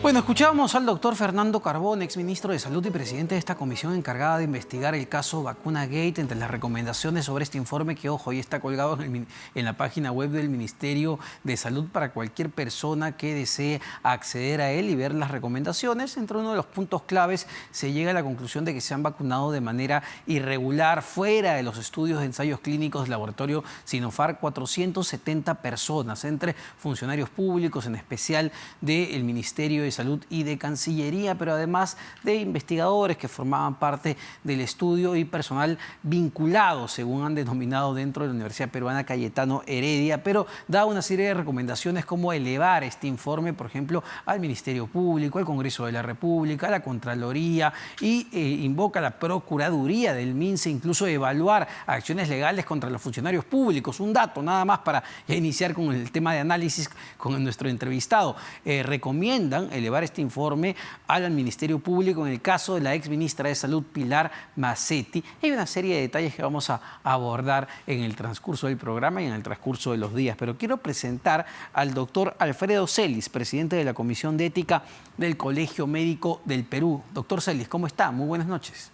Bueno, escuchábamos al doctor Fernando Carbone, exministro de Salud y presidente de esta comisión encargada de investigar el caso Vacuna Gate. Entre las recomendaciones sobre este informe, que ojo, hoy está colgado en la página web del Ministerio de Salud para cualquier persona que desee acceder a él y ver las recomendaciones. Entre uno de los puntos claves se llega a la conclusión de que se han vacunado de manera irregular, fuera de los estudios de ensayos clínicos del laboratorio Sinopharm, 470 personas, entre funcionarios públicos, en especial del Ministerio de Salud y de Cancillería, pero además de investigadores que formaban parte del estudio y personal vinculado, según han denominado, dentro de la Universidad Peruana Cayetano Heredia, pero da una serie de recomendaciones como elevar este informe, por ejemplo, al Ministerio Público, al Congreso de la República, a la Contraloría, y invoca a la Procuraduría del MINSE, incluso evaluar acciones legales contra los funcionarios públicos. Un dato nada más para iniciar con el tema de análisis con nuestro entrevistado. Recomiendan elevar este informe al Ministerio Público en el caso de la exministra de Salud, Pilar Macetti. Hay una serie de detalles que vamos a abordar en el transcurso del programa y en el transcurso de los días, pero quiero presentar al doctor Alfredo Celis, presidente de la Comisión de Ética del Colegio Médico del Perú. Doctor Celis, ¿cómo está? Muy buenas noches.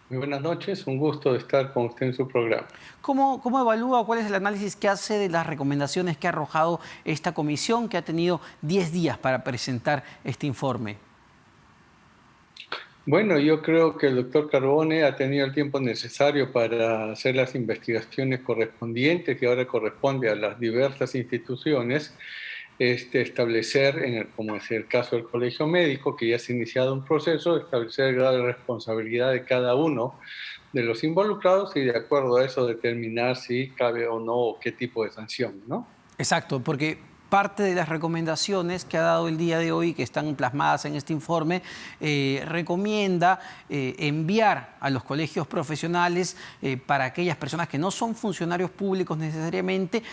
Muy buenas noches, un gusto estar con usted en su programa. ¿Cómo evalúa, cuál es el análisis que hace de las recomendaciones que ha arrojado esta comisión, que ha tenido 10 días para presentar este informe? Bueno, yo creo que el doctor Carbone ha tenido el tiempo necesario para hacer las investigaciones correspondientes, que ahora corresponde a las diversas instituciones, establecer, como es el caso del Colegio Médico, que ya se ha iniciado un proceso, establecer el grado de responsabilidad de cada uno de los involucrados y de acuerdo a eso determinar si cabe o no o qué tipo de sanción, ¿no? Exacto, porque parte de las recomendaciones que ha dado el día de hoy, que están plasmadas en este informe, recomienda enviar a los colegios profesionales para aquellas personas que no son funcionarios públicos necesariamente,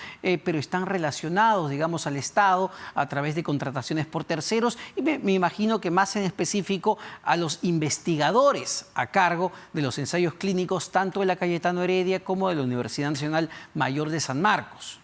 pero están relacionados, digamos, al Estado a través de contrataciones por terceros, y me imagino que más en específico a los investigadores a cargo de los ensayos clínicos, tanto de la Cayetano Heredia como de la Universidad Nacional Mayor de San Marcos.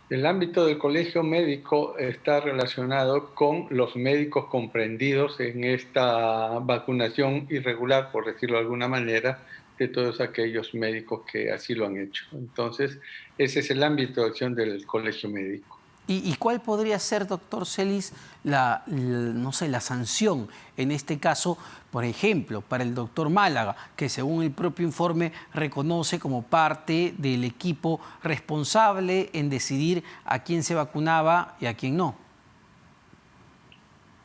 El ámbito del colegio médico está relacionado con los médicos comprendidos en esta vacunación irregular, por decirlo de alguna manera, de todos aquellos médicos que así lo han hecho. Entonces, ese es el ámbito de acción del colegio médico. ¿Y cuál podría ser, doctor Celis, no sé, la sanción en este caso, por ejemplo, para el doctor Málaga, que según el propio informe reconoce como parte del equipo responsable en decidir a quién se vacunaba y a quién no?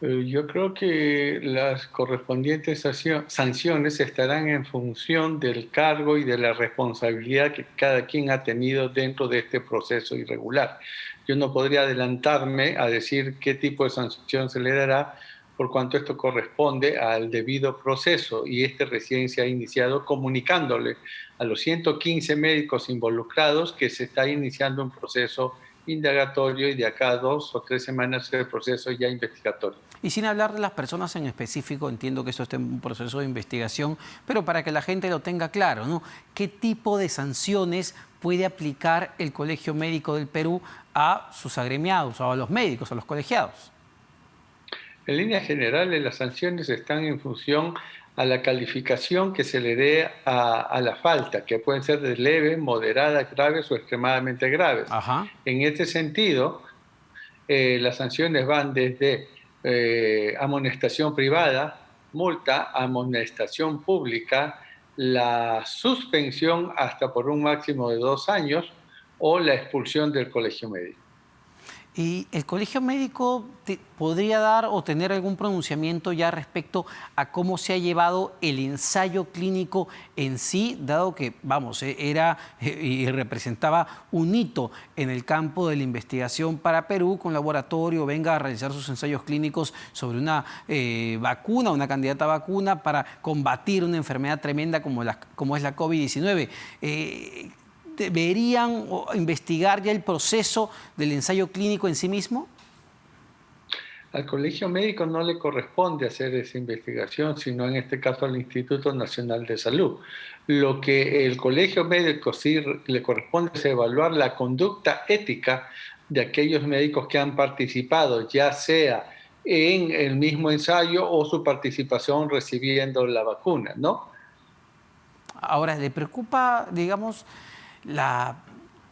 Yo creo que las correspondientes sanciones estarán en función del cargo y de la responsabilidad que cada quien ha tenido dentro de este proceso irregular. Yo no podría adelantarme a decir qué tipo de sanción se le dará, por cuanto esto corresponde al debido proceso y este recién se ha iniciado comunicándole a los 115 médicos involucrados que se está iniciando un proceso indagatorio y de acá a 2 o 3 semanas el proceso ya investigatorio. Y sin hablar de las personas en específico, entiendo que esto está en un proceso de investigación, pero para que la gente lo tenga claro, ¿no? ¿Qué tipo de sanciones puede aplicar el Colegio Médico del Perú a sus agremiados, o a los médicos, a los colegiados? En líneas generales, las sanciones están en función a la calificación que se le dé a la falta, que pueden ser de leve, moderada, graves o extremadamente graves. Ajá. En este sentido, las sanciones van desde amonestación privada, multa, amonestación pública, la suspensión hasta por un máximo de 2 años o la expulsión del colegio médico. ¿Y el colegio médico podría dar o tener algún pronunciamiento ya respecto a cómo se ha llevado el ensayo clínico en sí, dado que, vamos, era y representaba un hito en el campo de la investigación para Perú, que un laboratorio venga a realizar sus ensayos clínicos sobre una vacuna, una candidata a vacuna para combatir una enfermedad tremenda como es la COVID-19? ¿Deberían investigar ya el proceso del ensayo clínico en sí mismo? Al colegio médico no le corresponde hacer esa investigación, sino en este caso al Instituto Nacional de Salud. Lo que el colegio médico sí le corresponde es evaluar la conducta ética de aquellos médicos que han participado, ya sea en el mismo ensayo o su participación recibiendo la vacuna, ¿no? Ahora, ¿le preocupa, digamos, la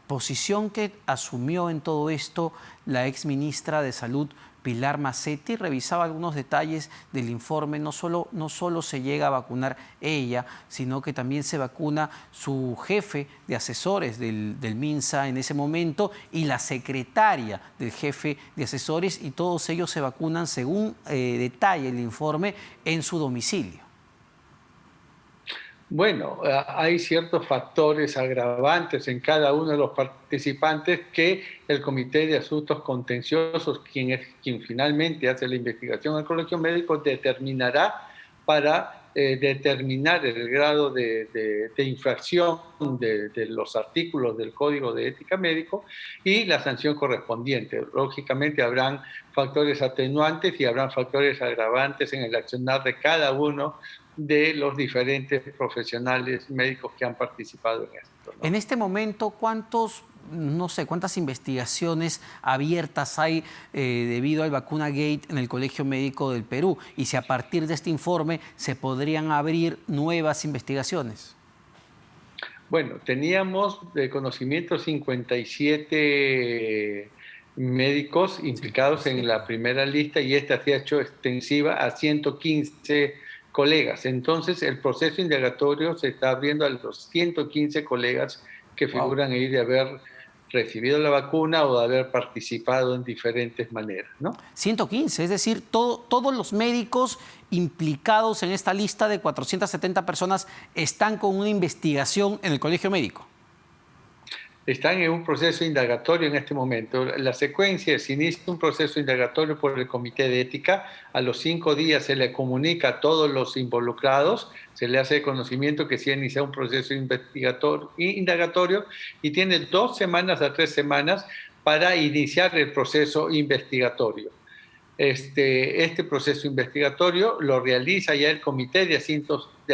posición que asumió en todo esto la exministra de Salud, Pilar Macetti? Revisaba algunos detalles del informe. No solo se llega a vacunar ella, sino que también se vacuna su jefe de asesores del MINSA en ese momento y la secretaria del jefe de asesores, y todos ellos se vacunan, según detalla el informe, en su domicilio. Bueno, hay ciertos factores agravantes en cada uno de los participantes que el Comité de Asuntos Contenciosos, quien finalmente hace la investigación al Colegio Médico, determinará para determinar el grado de infracción de los artículos del Código de Ética Médico y la sanción correspondiente. Lógicamente habrán factores atenuantes y habrán factores agravantes en el accionar de cada uno de los diferentes profesionales médicos que han participado en esto, ¿no? En este momento, ¿cuántas investigaciones abiertas hay debido al Vacuna Gate en el Colegio Médico del Perú? Y si a partir de este informe se podrían abrir nuevas investigaciones. Bueno, teníamos de conocimiento 57 médicos implicados en la primera lista y esta se ha hecho extensiva a 115 colegas. Entonces, el proceso indagatorio se está abriendo a los 115 colegas que figuran ahí de haber recibido la vacuna o de haber participado en diferentes maneras, ¿no? 115, es decir, todos los médicos implicados en esta lista de 470 personas están con una investigación en el Colegio Médico. Están en un proceso indagatorio en este momento. La secuencia es: inicia un proceso indagatorio por el Comité de Ética. A los 5 días se le comunica a todos los involucrados, se le hace conocimiento que se ha iniciado un proceso indagatorio y tiene 2 semanas a 3 semanas para iniciar el proceso investigatorio. Este proceso investigatorio lo realiza ya el Comité de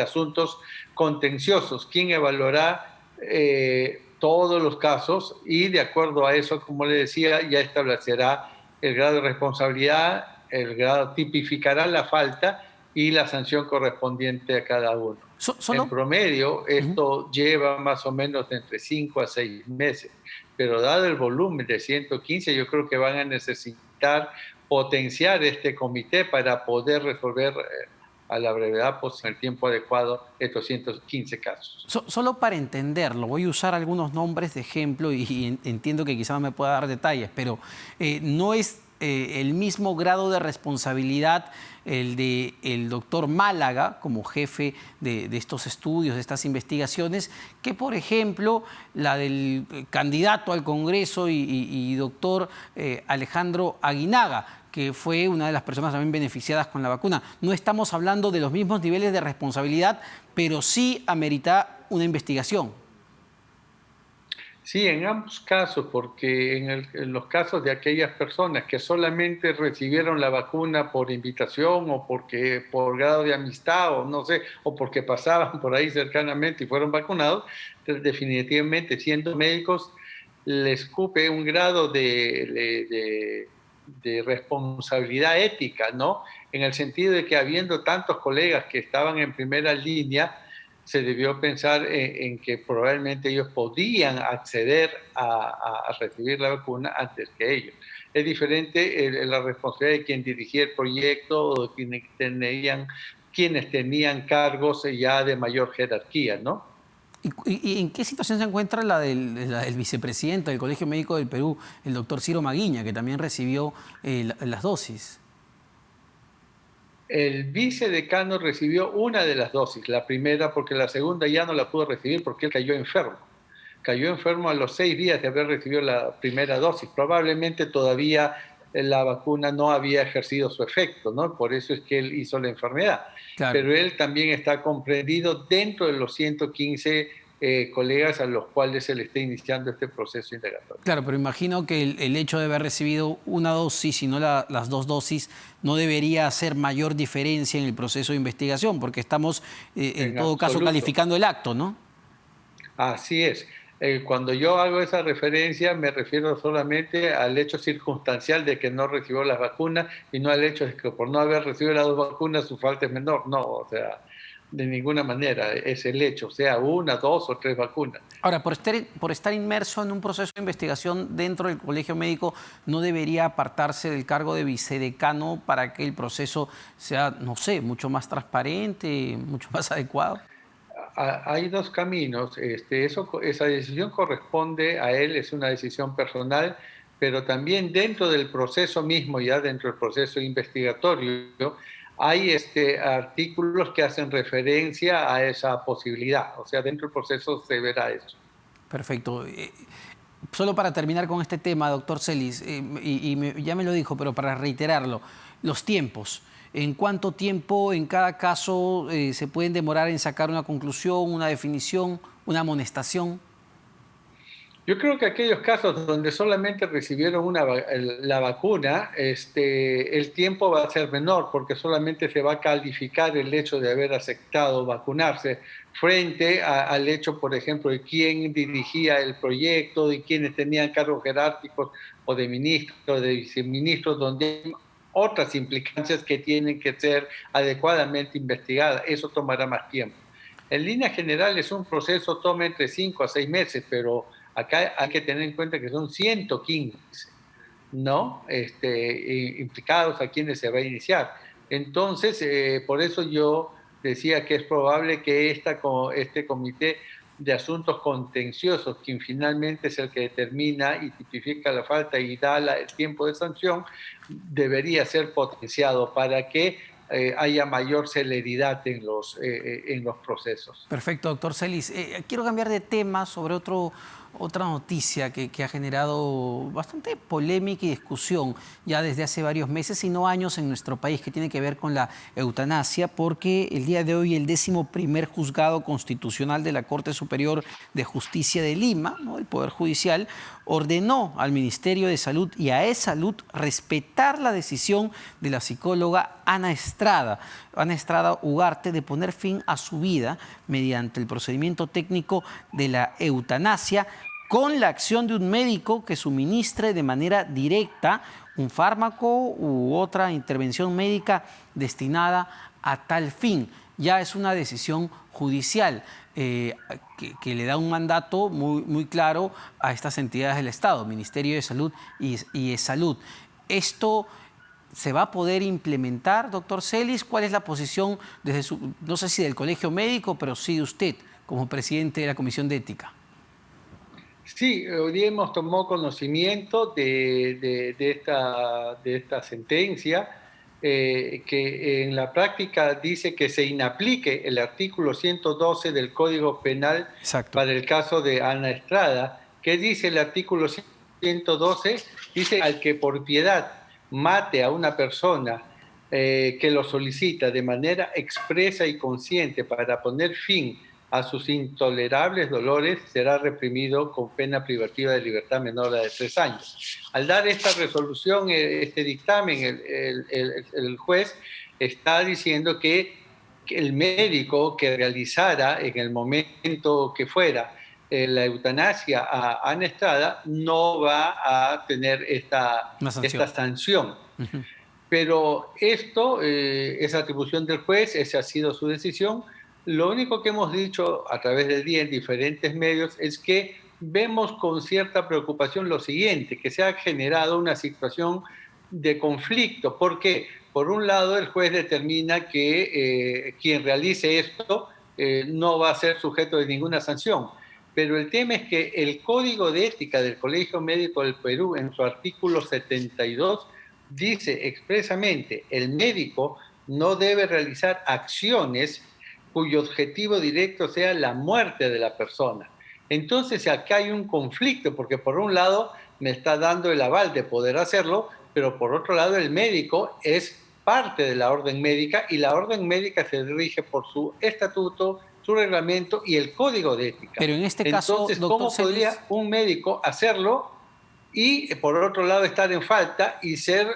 Asuntos Contenciosos, quien evaluará todos los casos y de acuerdo a eso, como le decía, ya establecerá el grado de responsabilidad, tipificará la falta y la sanción correspondiente a cada uno. En promedio, esto lleva más o menos entre 5 a 6 meses, pero dado el volumen de 115, yo creo que van a necesitar potenciar este comité para poder resolver a la brevedad, pues en el tiempo adecuado, estos 115 casos. Solo para entenderlo, voy a usar algunos nombres de ejemplo y entiendo que quizás no me pueda dar detalles, pero no es el mismo grado de responsabilidad el del doctor Málaga como jefe de estos estudios, de estas investigaciones, que por ejemplo la del candidato al Congreso y doctor Alejandro Aguinaga, que fue una de las personas también beneficiadas con la vacuna. No estamos hablando de los mismos niveles de responsabilidad, pero sí amerita una investigación. Sí, en ambos casos, porque en los casos de aquellas personas que solamente recibieron la vacuna por invitación o por grado de amistad o no sé, o porque pasaban por ahí cercanamente y fueron vacunados, definitivamente siendo médicos les cupe un grado de responsabilidad ética, ¿no? En el sentido de que habiendo tantos colegas que estaban en primera línea, se debió pensar en que probablemente ellos podían acceder a recibir la vacuna antes que ellos. Es diferente la responsabilidad de quien dirigía el proyecto o de quienes tenían cargos ya de mayor jerarquía, ¿no? ¿Y en qué situación se encuentra la del vicepresidente del Colegio Médico del Perú, el doctor Ciro Maguiña, que también recibió las dosis? El vicedecano recibió una de las dosis, la primera, porque la segunda ya no la pudo recibir porque él cayó enfermo. Cayó enfermo a los 6 días de haber recibido la primera dosis. Probablemente todavía la vacuna no había ejercido su efecto, ¿no? Por eso es que él hizo la enfermedad. Claro. Pero él también está comprendido dentro de los 115 colegas a los cuales se le está iniciando este proceso indagatorio. Claro, pero imagino que el hecho de haber recibido una dosis y no las 2 dosis no debería hacer mayor diferencia en el proceso de investigación, porque estamos en todo caso calificando el acto, ¿no? Así es. Cuando yo hago esa referencia me refiero solamente al hecho circunstancial de que no recibió las vacunas y no al hecho de que por no haber recibido las 2 vacunas su falta es menor. No, o sea, de ninguna manera es el hecho, sea 1, 2 o 3 vacunas. Ahora, por estar inmerso en un proceso de investigación dentro del Colegio Médico, ¿no debería apartarse del cargo de vicedecano para que el proceso sea, no sé, mucho más transparente, mucho más adecuado? Hay 2 caminos. Esa decisión corresponde a él, es una decisión personal, pero también dentro del proceso mismo, ya dentro del proceso investigatorio, hay artículos que hacen referencia a esa posibilidad. O sea, dentro del proceso se verá eso. Perfecto. Solo para terminar con este tema, doctor Celis, ya me lo dijo, pero para reiterarlo, los tiempos. ¿En cuánto tiempo en cada caso se pueden demorar en sacar una conclusión, una definición, una amonestación? Yo creo que aquellos casos donde solamente recibieron la vacuna, el tiempo va a ser menor porque solamente se va a calificar el hecho de haber aceptado vacunarse frente al hecho, por ejemplo, de quién dirigía el proyecto, de quiénes tenían cargos jerárquicos o de ministros, de viceministros, donde hay otras implicancias que tienen que ser adecuadamente investigadas. Eso tomará más tiempo. En líneas generales, un proceso toma entre 5 a 6 meses, pero acá hay que tener en cuenta que son 115, ¿no? Implicados a quienes se va a iniciar. Entonces, por eso yo decía que es probable que este comité de asuntos contenciosos, quien finalmente es el que determina y tipifica la falta y da el tiempo de sanción, debería ser potenciado para que haya mayor celeridad en los procesos. Perfecto, doctor Celis. Quiero cambiar de tema sobre otra noticia que ha generado bastante polémica y discusión ya desde hace varios meses, si no años, en nuestro país, que tiene que ver con la eutanasia, porque el día de hoy el 11º Juzgado Constitucional de la Corte Superior de Justicia de Lima, ¿no?, el Poder Judicial, ordenó al Ministerio de Salud y a E-Salud respetar la decisión de la psicóloga Ana Estrada Ugarte, de poner fin a su vida mediante el procedimiento técnico de la eutanasia, con la acción de un médico que suministre de manera directa un fármaco u otra intervención médica destinada a tal fin. Ya es una decisión judicial que le da un mandato muy claro a estas entidades del Estado, Ministerio de Salud y E-Salud. Esto ¿se va a poder implementar, doctor Celis? ¿Cuál es la posición desde no sé si del Colegio Médico, pero sí de usted como presidente de la Comisión de Ética? Sí, hoy día hemos tomado conocimiento de esta sentencia, que en la práctica dice que se inaplique el artículo 112 del Código Penal. Exacto. Para el caso de Ana Estrada. ¿Qué dice el artículo 112? Dice: al que por piedad mate a una persona que lo solicita de manera expresa y consciente para poner fin a sus intolerables dolores, será reprimido con pena privativa de libertad menor a de 3 años. Al dar esta resolución, este dictamen, el juez está diciendo que el médico que realizara en el momento que fuera la eutanasia a Ana Estrada no va a tener esta sanción. Uh-huh. Pero esto es atribución del juez, esa ha sido su decisión. Lo único que hemos dicho a través del día en diferentes medios es que vemos con cierta preocupación lo siguiente, que se ha generado una situación de conflicto. ¿Por qué? Por un lado, el juez determina que quien realice esto no va a ser sujeto de ninguna sanción. Pero el tema es que el Código de Ética del Colegio Médico del Perú, en su artículo 72, dice expresamente: el médico no debe realizar acciones cuyo objetivo directo sea la muerte de la persona. Entonces acá hay un conflicto, porque por un lado me está dando el aval de poder hacerlo, pero por otro lado el médico es parte de la orden médica y la orden médica se rige por su estatuto, su reglamento y el Código de Ética. Pero en este caso, entonces, ¿cómo podría un médico hacerlo y por otro lado estar en falta y ser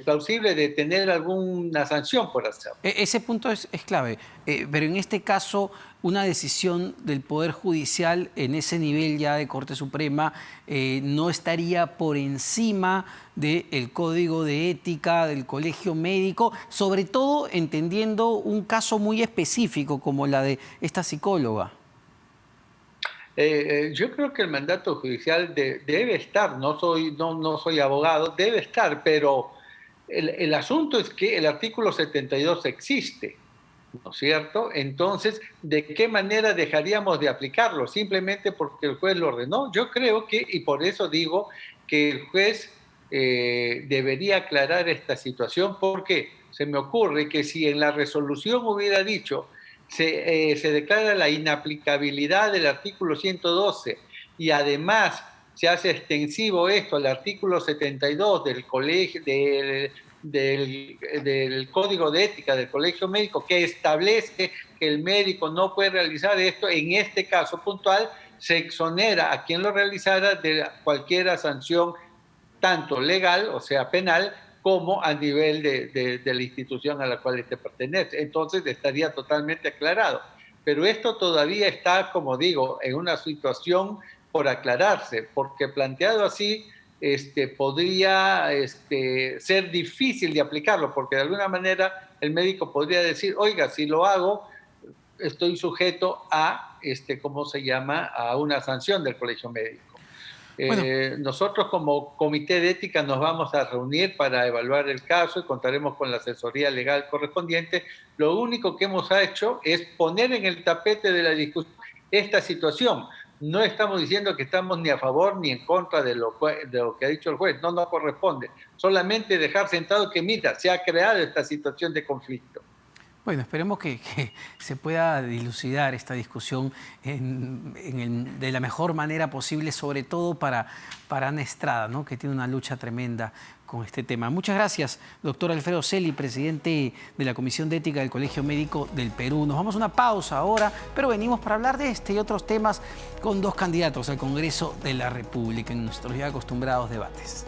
plausible de tener alguna sanción por hacerlo. Ese punto es clave, pero en este caso una decisión del Poder Judicial en ese nivel ya de Corte Suprema no estaría por encima del Código de Ética del Colegio Médico, sobre todo entendiendo un caso muy específico como la de esta psicóloga. Yo creo que el mandato judicial debe estar, no soy abogado, debe estar, pero el asunto es que el artículo 72 existe, ¿no es cierto? Entonces, ¿de qué manera dejaríamos de aplicarlo? ¿Simplemente porque el juez lo ordenó? Yo creo que, y por eso digo que el juez debería aclarar esta situación, porque se me ocurre que si en la resolución hubiera dicho se declara la inaplicabilidad del artículo 112 y además se hace extensivo esto al artículo 72 del Código de Ética del Colegio Médico, que establece que el médico no puede realizar esto, en este caso puntual se exonera a quien lo realizara de cualquier sanción, tanto legal, o sea, penal, como a nivel de la institución a la cual este pertenece. Entonces estaría totalmente aclarado. Pero esto todavía está, como digo, en una situación por aclararse, porque planteado así podría ser difícil de aplicarlo, porque de alguna manera el médico podría decir, oiga, si lo hago, estoy sujeto a, ¿cómo se llama?, a una sanción del Colegio Médico. Bueno. Nosotros como Comité de Ética nos vamos a reunir para evaluar el caso y contaremos con la asesoría legal correspondiente. Lo único que hemos hecho es poner en el tapete de la discusión esta situación. No estamos diciendo que estamos ni a favor ni en contra de lo que ha dicho el juez, no corresponde. Solamente dejar sentado que, mira, se ha creado esta situación de conflicto. Bueno, esperemos que se pueda dilucidar esta discusión de la mejor manera posible, sobre todo para Ana Estrada, ¿no?, que tiene una lucha tremenda con este tema. Muchas gracias, doctor Alfredo Celi, presidente de la Comisión de Ética del Colegio Médico del Perú. Nos vamos a una pausa ahora, pero venimos para hablar de este y otros temas con dos candidatos al Congreso de la República en nuestros ya acostumbrados debates.